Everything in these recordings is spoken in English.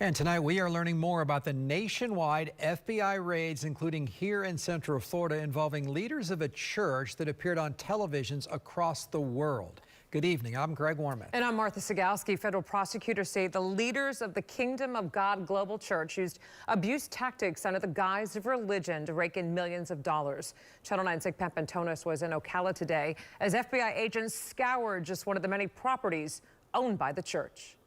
And tonight we are learning more about the nationwide FBI raids, including here in Central Florida, involving leaders of a church that appeared on televisions across the world. Good evening. I'm Greg Warman. And I'm Martha Sigalski. Federal prosecutors say the leaders of the Kingdom of God Global Church used abuse tactics under the guise of religion to rake in millions of dollars. Channel 9's Nick Papantonis was in Ocala today as FBI agents scoured just one of the many properties owned by the church.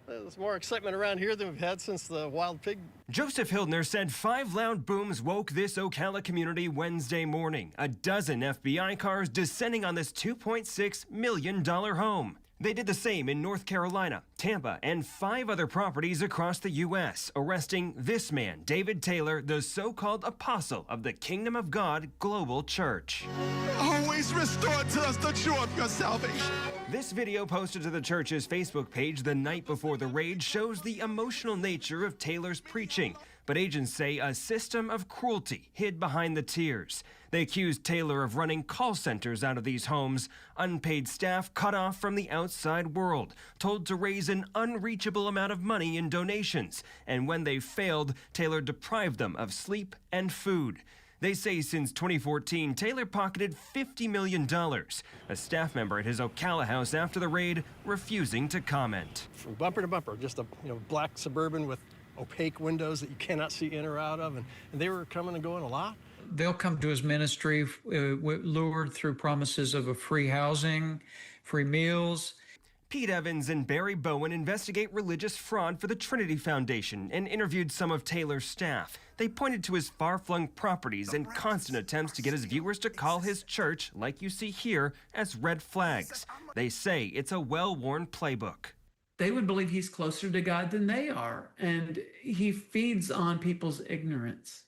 There's more excitement around here than we've had since the wild pig. Joseph Hildner said 5 loud booms woke this Ocala community Wednesday morning. A dozen FBI cars descending on this $2.6 million home. They did the same in North Carolina, Tampa, and 5 other properties across the U.S., arresting this man, David Taylor, the so-called apostle of the Kingdom of God Global Church. Always restore to us the joy of your salvation. This video posted to the church's Facebook page the night before the raid shows the emotional nature of Taylor's preaching, but agents say a system of cruelty hid behind the tears. They accused Taylor of running call centers out of these homes, unpaid staff cut off from the outside world, told to raise an unreachable amount of money in donations, and when they failed, Taylor deprived them of sleep and food. They say since 2014, Taylor pocketed $50 million. A staff member at his Ocala house after the raid refusing to comment. From bumper to bumper, just a black Suburban with opaque windows that you cannot see in or out of, and they were coming and going a lot. They'll come to his ministry lured through promises of a free housing, free meals. Pete Evans and Barry Bowen investigate religious fraud for the Trinity Foundation and interviewed some of Taylor's staff. They pointed to his far-flung properties and constant attempts to get his viewers to call his church, like you see here, as red flags. They say it's a well-worn playbook. They would believe he's closer to God than they are, and he feeds on people's ignorance.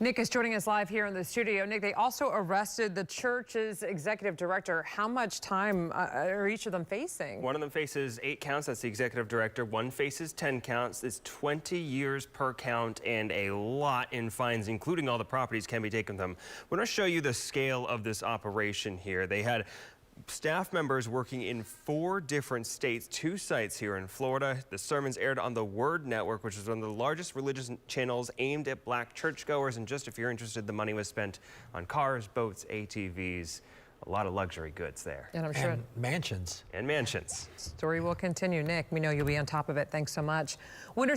Nick is joining us live here in the studio. Nick, they also arrested the church's executive director. How much time are each of them facing? One of them faces 8 counts. That's the executive director. One faces 10 counts. It's 20 years per count and a lot in fines, including all the properties can be taken from them. We're going to show you the scale of this operation here. They had staff members working in 4 different states, 2 sites here in Florida. The sermons aired on the Word Network, which is one of the largest religious channels aimed at black churchgoers. And just if you're interested, the money was spent on cars, boats, ATVs, a lot of luxury goods there. And I'm sure. And mansions. And mansions. Story will continue. Nick, we know you'll be on top of it. Thanks so much. Winter